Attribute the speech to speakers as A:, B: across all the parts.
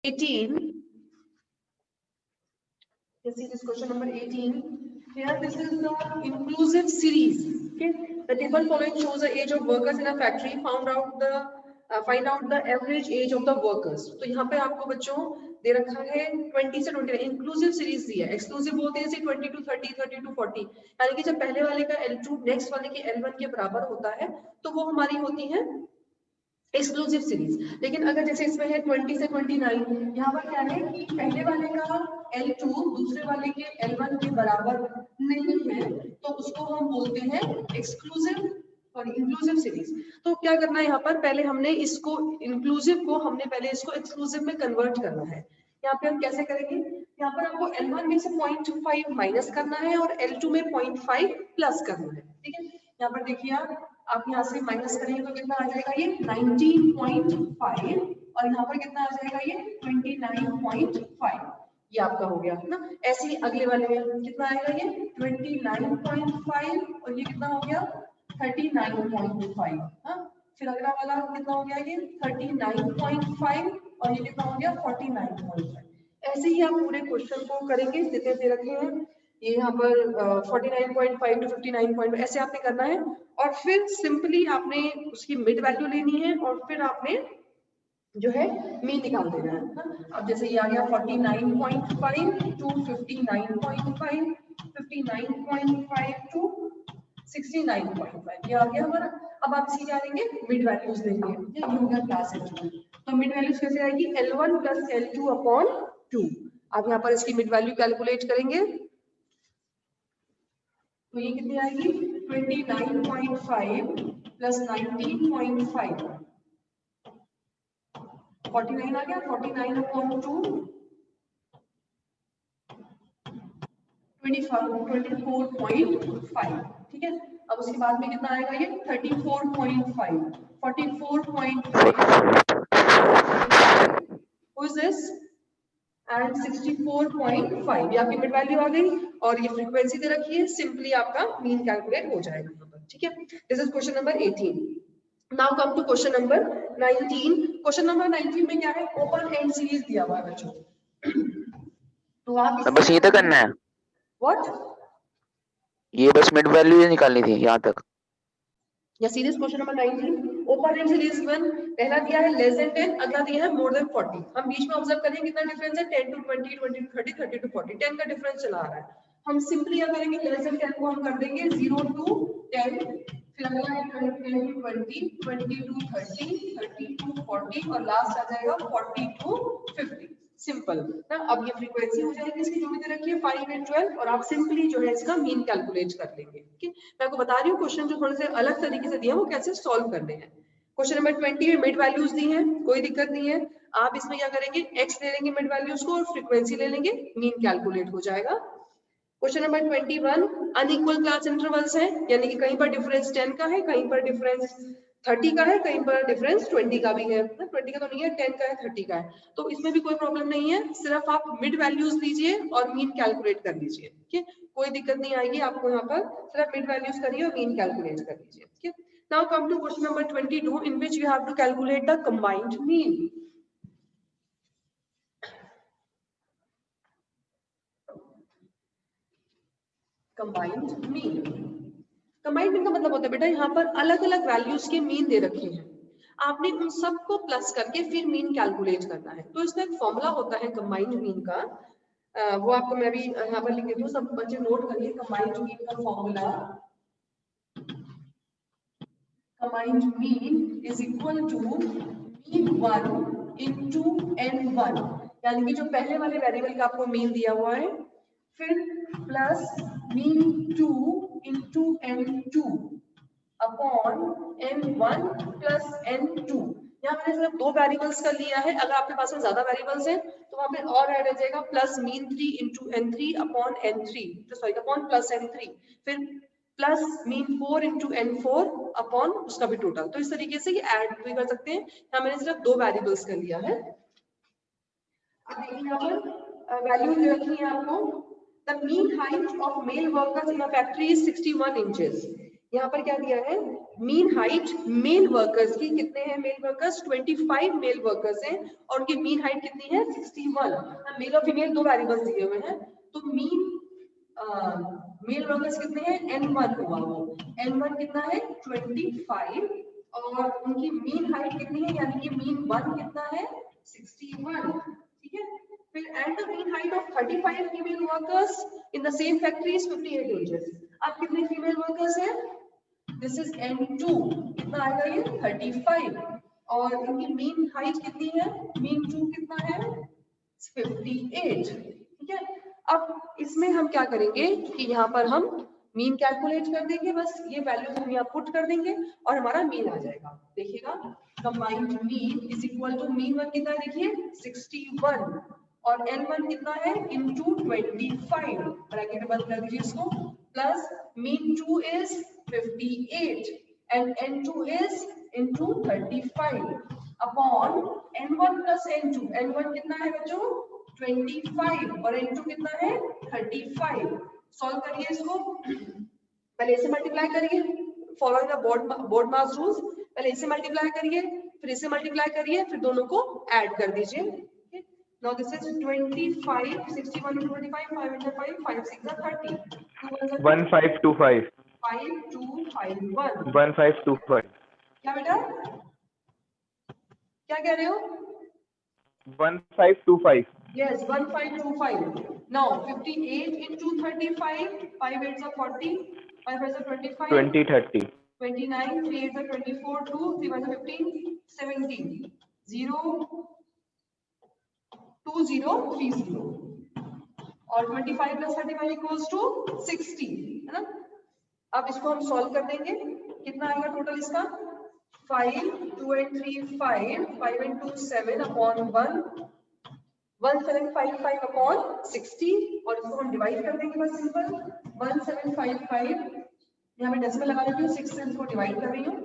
A: 18. This is question number 18. Here this is the inclusive series. Okay, the table following shows the age of workers in a factory. Find out the average age of the workers. तो यहाँ पे आपको बच्चों दे रखा है 20 से 29 inclusive series दी है. Exclusive बोलते हैं 20 to 30, 30 to 40. यानी कि जब पहले वाले का L2 नेक्स्ट वाले के L1 के बराबर होता है तो वो हमारी होती है एक्सक्लूसिव सीरीज. लेकिन अगर जैसे इसमें है 20 से 29, यहाँ पर क्या है कि पहले वाले का L2 दूसरे वाले के L1 के बराबर नहीं है तो उसको हम बोलते हैं एक्सक्लूसिव और इंक्लूसिव सीरीज. तो क्या करना है यहाँ पर, पहले हमने इसको इंक्लूसिव को हमने पहले इसको एक्सक्लूसिव में कन्वर्ट करना है. यहाँ पे हम कैसे करेंगे, यहाँ पर आपको L1 में से 0.5 माइनस करना है और L2 में 0.5 प्लस करना है. ठीक है, यहाँ पर देखिए आप यहाँ से माइनस करेंगे तो कितना आ जाएगा ये 19.5 और यहाँ पर कितना आ जाएगा ये 29.5. ये आपका हो गया ना. ऐसे ही अगले वाले में कितना आएगा ये 29.5 और ये कितना हो गया 39.5. हाँ, फिर अगला वाला कितना हो गया ये 39.5 और ये कितना हो गया 49.5. ऐसे ही आप पूरे क्वेश्चन को करेंगे जितने दे रखे हैं. ये यहाँ पर 49.5 to 59.5 ऐसे आपने करना है और फिर सिंपली आपने उसकी मिड वैल्यू लेनी है और फिर आपने जो है मीन निकाल देना है. अब जैसे ये आ गया 49.5 to 59.5, 59.5 to 69.5 ये आ गया हमारा. अब आप इसी क्या लेंगे मिड वैल्यूज लेंगे. ये हो गया क्लास L2. तो मिड वैल्यूज कैसे आएगी L1 plus L2 upon 2. आप यहाँ पर इसकी मिड वैल्यू कैलकुलेट करेंगे तो ये कितनी आएगी 29.5 plus 19.5 49 आ गया. 49 upon 2 24.5. ठीक है, अब उसके बाद में कितना आएगा ये 34.5, 44.5 who is this and 64.5. ये आपकी मिड वैल्यू आ गई और ये फ्रीक्वेंसी दे रखी है. सिंपली आपका मीन कैलकुलेट हो जाएगा यहाँ पर. ठीक है, this is question number 18. Now come to question number 19. Question number 19 में क्या है ओपन एंड सीरीज दिया हुआ है बच्चों. तो आप
B: बस ये तो करना है.
A: व्हाट
B: ये बस मिड वैल्यू निकालनी थी यहाँ तक.
A: या series question number 19 open and series one पहला दिया है लेस देन 10, अगला दिया है मोर देन 40. हम बीच में ऑब्जर्व करेंगे कितना डिफरेंस है 10 to 20, 20 to 30, 30 to 40. 10 का डिफरेंस चला आ रहा है. हम सिंपली क्या करेंगे लेस देन 10 को हम कर देंगे 0 to 10, फिर अगला है 10 to 20, 20 to 30, 30 to 40 और लास्ट आ जाएगा 40 to 50. सिंपल ना. अब ये फ्रीक्वेंसी हो जाएगी इसकी जो भी दे रखी है 5 and 12 और आप सिंपली जो है इसका मीन कैलकुलेट कर लेंगे. ठीक है, मैं आपको बता रही हूँ क्वेश्चन जो थोड़े से अलग तरीके से दिए हैं वो कैसे सॉल्व करने हैं. क्वेश्चन नंबर 20 में मिड वैल्यूज दी हैं, कोई दिक्कत नहीं है. आप इसमें क्या करेंगे x ले लेंगे मिड वैल्यूज को और फ्रीक्वेंसी ले लेंगे, मीन कैलकुलेट हो जाएगा. Question number 21 unequal class intervals हैं, यानी कि कहीं पर डिफरेंस 10 का है, कहीं पर डिफरेंस 30 का है, कहीं पर डिफरेंस 20 का भी है. 20 का तो नहीं है, 10 का है, 30 का है. तो इसमें भी कोई प्रॉब्लम नहीं है, सिर्फ आप मिड वैल्यूज लीजिए और मीन कैलकुलेट कर लीजिए. ठीक है, कोई दिक्कत नहीं आएगी आपको. यहाँ पर सिर्फ मिड वैल्यूज करिए और मीन कैलकुलेट कर लीजिए. ठीक है, now come to question number 22 in which you have to calculate the combined mean. Combined mean, combined mean का मतलब होता है बेटा यहाँ पर अलग अलग वैल्यूज के मीन दे रखे हैं, आपने उन सबको प्लस करके फिर मीन कैलकुलेट करना है. तो इसका एक फॉर्मूला होता है कंबाइंड मीन का, वो आपको मैं भी यहाँ पर लिख देती हूँ, सब बच्चे नोट करिए. कंबाइंड मीन का formula combined mean is equal to mean 1 into n1, यानी कि जो पहले वाले वेरिएबल का आपको मीन दिया हुआ है फिर plus mean 2 into n2 upon n1 plus n2. यहाँ मैंने सिर्फ 2 वेरिएबल्स का लिया है, अगर आपके पास में ज्यादा वेरिएबल्स हैं तो वहां पे और ऐड हो जाएगा plus mean 3 into n3 upon n3, sorry upon plus n3, फिर plus mean 4 into n4 upon उसका भी टोटल. तो इस तरीके से ये ऐड भी कर सकते हैं. यहाँ मैंने सिर्फ 2 वेरिएबल्स का लिया है. अब देखिए यहाँ पर वैल्यू दे रखी है आपको. The mean height of male workers in a factory is 61 inches. यहाँ पर क्या दिया है, मीन हाइट मेल वर्कर्स की कितने हैं, मेल वर्कर्स 25 मेल वर्कर्स हैं और उनकी मीन हाइट कितनी है 61। मेल और फीमेल दो वेरिएबल्स दिए हुए हैं, तो मीन मेल वर्कर्स कितने हैं, N1 हुआ वो, N1 कितना है 25 और उनकी मीन हाइट कितनी है, यानी कि मीन 1 कितना है 61, ठीक है। फिर and the mean height of 35 female workers in the same factory is 58 inches. अब कितने फीमेल वर्कर्स हैं, दिस इज N2, कितना आएगा ये 35 और इनकी मीन हाइट कितनी है, मीन 2 कितना है 58, ठीक है। अब इसमें हम क्या करेंगे कि यहाँ पर हम मीन कैलकुलेट कर देंगे, बस ये वैल्यूज हम यहाँ पुट कर देंगे और हमारा मीन आ जाएगा। देखिएगा combined mean is equal to mean 1 कितना है, देखिए 61 और N1 कितना है इनटू 25, ब्रैकेट बंद कर दीजिए इसको, plus mean 2 is 58 and N2 is into 35 upon N1 plus N2, N1 कितना है बच्चों 25 और N2 कितना है 35। सॉल्व करिए इसको, पहले इसे मल्टीप्लाई करिए, following the board mass rules, पहले इसे मल्टीप्लाई करिए फिर इसे मल्टीप्लाई करिए फिर दोनों को ऐड कर दीजिए। Now this is 25, 61 into 25, 5 into 5, 5 6 are 30.
C: 1525.
A: 5251.
C: 1525.
A: क्या बेटा, क्या कह रहे हो?
C: 1525.
A: Yes, 1525. Now 58 into 35, 5 8s are 40, 5 5s are 25,
C: 2030.
A: 29, 3 8s are 24, 2, 3 1s are 15, 17, 0, 2030 और 25 plus 35 equals to 60, है ना। अब इसको हम सॉल्व कर देंगे, कितना आएगा टोटल इसका 5 2 and 3 5 5 and 2 7 upon 1 1755 upon 60 और इसको हम डिवाइड कर देंगे बस सिंपल 1755, यहाँ पे डेसिमल लगा देती हूँ 6 से इसको डिवाइड कर रही हूँ,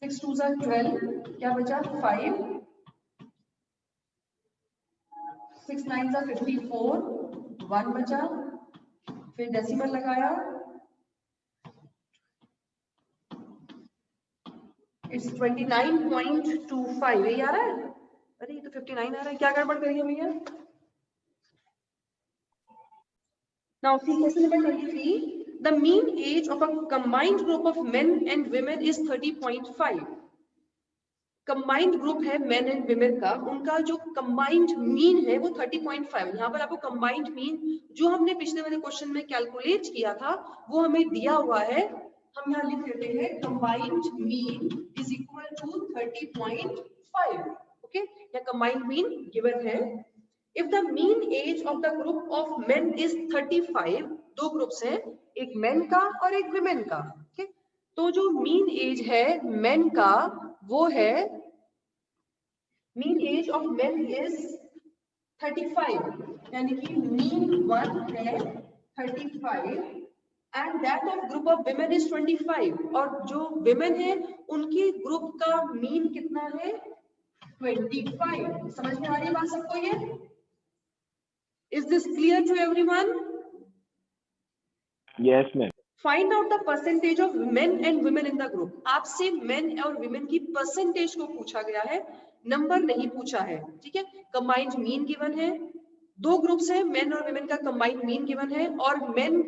A: 6 2s are 12, क्या बचा 5, 6 9s are 54, 1 बचा, फिर डेसिमल लगाया, इट्स 29.25, यही आ रहा है, अरे ये तो 59 आ रहा है, क्या गड़बड़ करिए भैया। Now see question number 23, the mean age of a combined group of men and women is 30.5. Combined group है मेन एंड विमेन का, उनका जो कंबाइंड मीन है वो 30.5। यहाँ पर आपको कंबाइंड मीन जो हमने पिछले वाले क्वेश्चन में कैलकुलेट किया था वो हमें दिया हुआ है, हम यहाँ लिख देते हैं combined mean is equal to 30.5, okay, या कंबाइंड मीन गिवन है। If the mean age of the group of men is 35, दो ग्रुप्स हैं, एक मेन का और एक विमेन का, ओके, तो जो मीन एज है मेन का वो है, mean age of men is 35, यानी कि मीन 1 है 35 and that of group of women is 25, और जो विमेन है उनकी ग्रुप का मीन कितना है 25। समझ में आ रही है बात सबको ये? Is this clear to everyone?
C: Yes, ma'am.
A: Find out the percentage of men and women in the group. आपसे मेन और वुमेन की परसेंटेज को पूछा गया है, नंबर नहीं पूछा है, ठीक है। कंबाइंड मीन गिवन है, दो ग्रुप्स हैं मेन और वुमेन का कंबाइंड मीन गिवन है, और मेन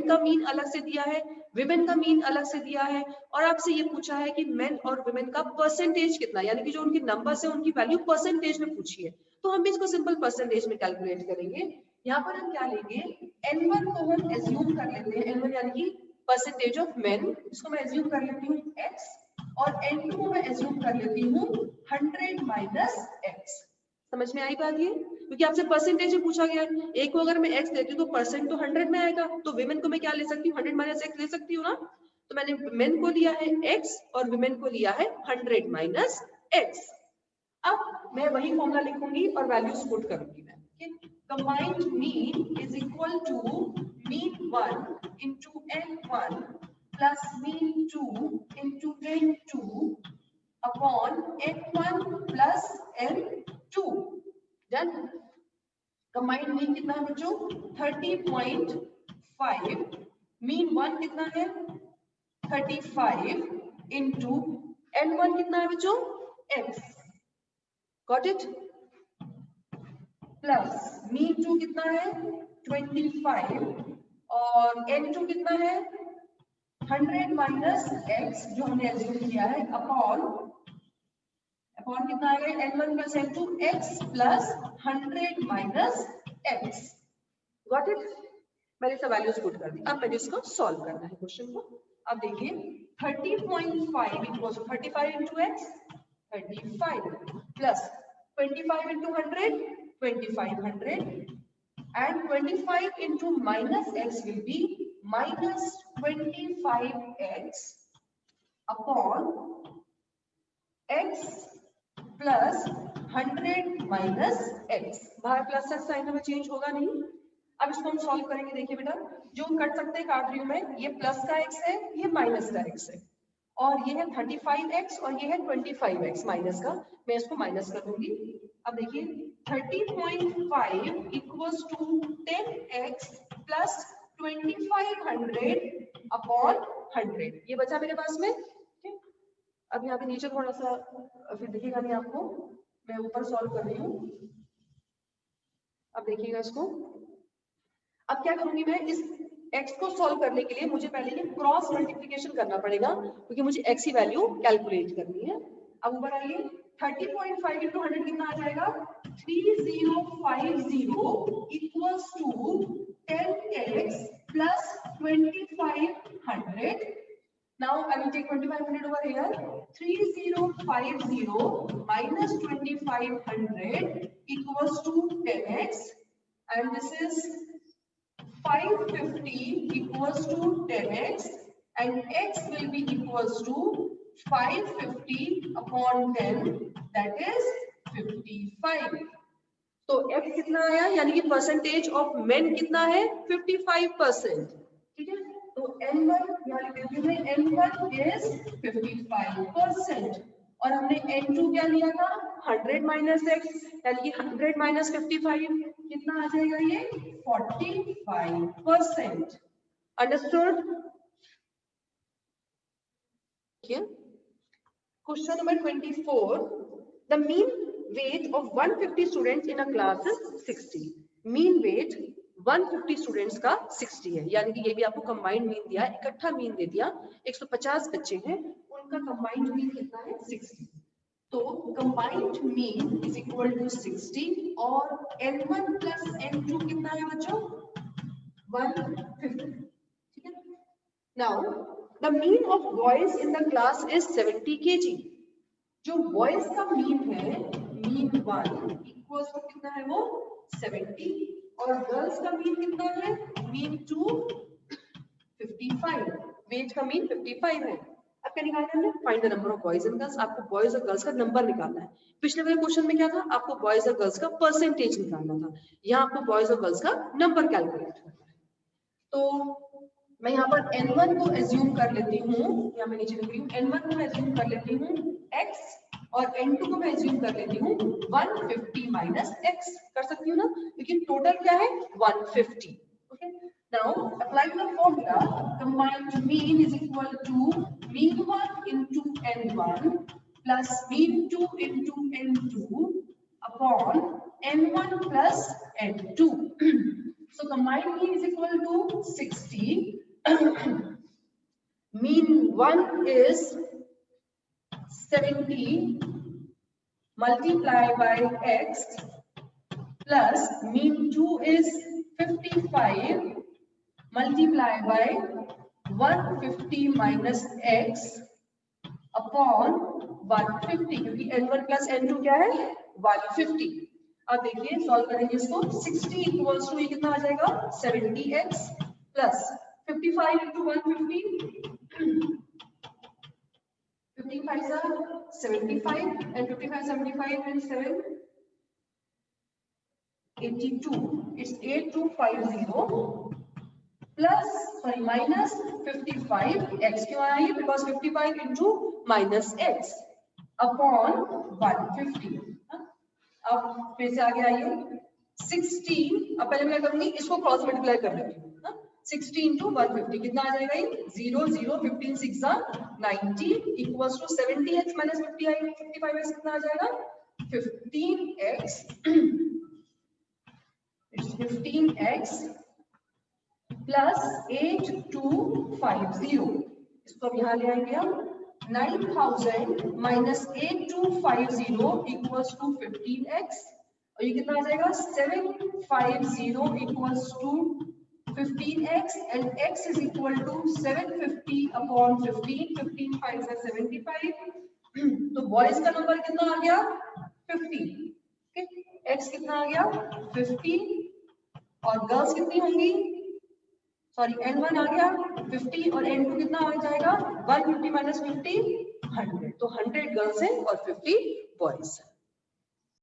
A: का मीन अलग से दिया है, वुमेन का मीन अलग से दिया है, और आपसे ये पूछा है कि मेन और वुमेन का परसेंटेज कितना, यानी कि जो उनके नंबर्स है उनकी वैल्यू परसेंटेज में पूछी है, तो हम भी इसको सिंपल परसेंटेज में कैलकुलेट करेंगे। यहाँ पर हम क्या लेंगे, N1 को हम एज्यूम कर लेते हैं, N1 यानी कि परसेंटेज ऑफ मेन, इसको मैं एज्यूम कर लेती हूँ x, और N2 को मैं एज्यूम कर लेती हूँ 100 माइनस x। समझ में आई बात ये? क्योंकि आपसे परसेंटेज में पूछा गया है, एक को अगर मैं x देती हूँ तो परसेंट तो 100 में आएगा, तो विमेन को मैं क्या ले सकती हूँ 100 माइनस x ले सकती हूँ ना, तो मैंने मेन को लिया है x और विमेन को लिया है 100 माइनस x। अब मैं वही फॉर्मूला लिखूंगी और वैल्यूज पुट करूंगी मैं, ठीक? Combined mean is equal to mean 1 into n1 plus mean 2 into n2 upon n1 plus n2. Done? Combined mean कितना है बच्चों 30.5, mean 1 कितना है 35 into n1 कितना है बच्चों x, got it, plus mean 2 कितना है 25 और n2 कितना है 100 माइनस x जो हमने एज्यूम किया है अपॉन कितना आएगा n1 plus n2 x plus 100 minus x, got it. मैंने सब वैल्यूज पुट कर दी। अब मुझे इसको सॉल्व करना है क्वेश्चन को। अब देखिए 30.5 equals to 35 into x 35 plus 25 into 100 2500 and 25 into minus x will be minus 25x upon x plus 100 minus x। बाहर प्लस का साइन हमें चेंज होगा नहीं। अब इसको हम सॉल्व करेंगे। देखिए बेटा जो कट सकते हैं काट रही हूं मैं, ये प्लस का x है, ये माइनस का x है, और ये है 35x और ये है 25x माइनस का, मैं इसको माइनस कर दूंगी। अब देखिए 30.5 equals to 10x plus 2500 upon 100, ये बचा मेरे पास में। अब यहाँ पे नीचे थोड़ा सा फिर दिखेगा नहीं आपको, मैं ऊपर सॉल्व कर रही हूँ। अब देखिएगा इसको। अब क्या करूंगी मैं, इस x को सॉल्व करने के लिए मुझे पहले ये क्रॉस मल्टीप्लिकेशन करना पड़ेगा क्योंकि मुझे x की वैल्यू कैलकुलेट करनी है। अब ऊपर आइए 30.5 into 100 कितना आ जाएगा 3050 equals to 10x plus 2500। Now I will take 2500 over here. 3050 minus 2500 equals to 10x, and this is 550 equals to 10x, and x will be equals to 550 upon 10, that is 55. तो x कितना आया, यानी कि percentage of main कितना है 55%, ठीक है। तो n1 यहाँ लिख देती हूँ मैं, n1 is 55% और हमने n2 क्या लिया था 100 माइनस x, यानी कि 100 माइनस 55 कितना आ जाएगा, ये 45%। Understood. Question number 24, the mean weight of 150 students in a class is 60। Mean weight 150 students का 60 है, यानी कि ये भी आपको कंबाइंड मीन दिया, इकट्ठा मीन दे दिया। 150 बच्चे हैं, उनका कंबाइंड मीन कितना है 60। तो combined mean is equal to 60 और n1 प्लस n2 कितना है बच्चों 150, ठीक है। Now the mean of boys in the class is 70 kg। जो बॉयज का मीन है मीन 1 इक्वल्स टू कितना है वो 70 और गर्ल्स का मीन कितना है मीन 2 55, वेट का मीन 55 है। अब क्या निकालना है हमने, find the number of boys and girls. आपको बॉयज और गर्ल्स का नंबर निकालना है। पिछले वाले क्वेश्चन में क्या था, आपको बॉयज और गर्ल्स का परसेंटेज निकालना था, यहाँ आपको बॉयज और गर्ल्स का नंबर कैलकुलेट करना है। तो मैं यहाँ पर n1 को एज्यूम कर लेती हूँ, यहाँ मैं नीचे लिख रही हूँ, n1 को एज्यूम कर लेती हूँ x और n2 को मैं एज्यूम कर लेती हूँ 150 माइनस x, कर सकती हूँ ना, लेकिन टोटल क्या है 150। Okay, now apply the formula, combined mean is equal to mean 1 into n1 plus mean 2 into n2 upon n1 plus n2। So combined mean is equal to 60. Mean 1 is 70 multiplied by x plus mean 2 is 55 multiplied by 150 minus x upon 150, क्योंकि n1 plus n2 क्या है 150। अब देखिए solve करेंगे इसको। 60 equals to ये कितना आ जाएगा 70x plus 55 into 150, 55 is 75 and 55 75 and 7 82, it's 8250 plus sorry minus 55x, क्यों आया ये, because 55 into minus x upon 150। अब फिर से आगे आइए 60, अब पहले मैं करूंगी इसको क्रॉस मल्टीप्लाई कर लेती हूँ। 60 into 150 कितना आ जाएगा ये 0 0 15 6 90 equals to 70x minus 55x कितना आ जाएगा 15x it's 15x plus 8250 इसको अब यहाँ ले आएंगे हम 9000 minus 8250 equals to 15x और ये कितना आ जाएगा 750 equals to 15x and x is equal to 750 upon 15 15 5 is 75 तो बॉयज का नंबर कितना आ गया 50 x कितना आ गया 50 और गर्ल्स कितनी होंगी सॉरी n1 आ गया 50 और n2 कितना आ जाएगा 150 minus 50 100 तो 100 गर्ल्स हैं और 50 बॉयज हैं।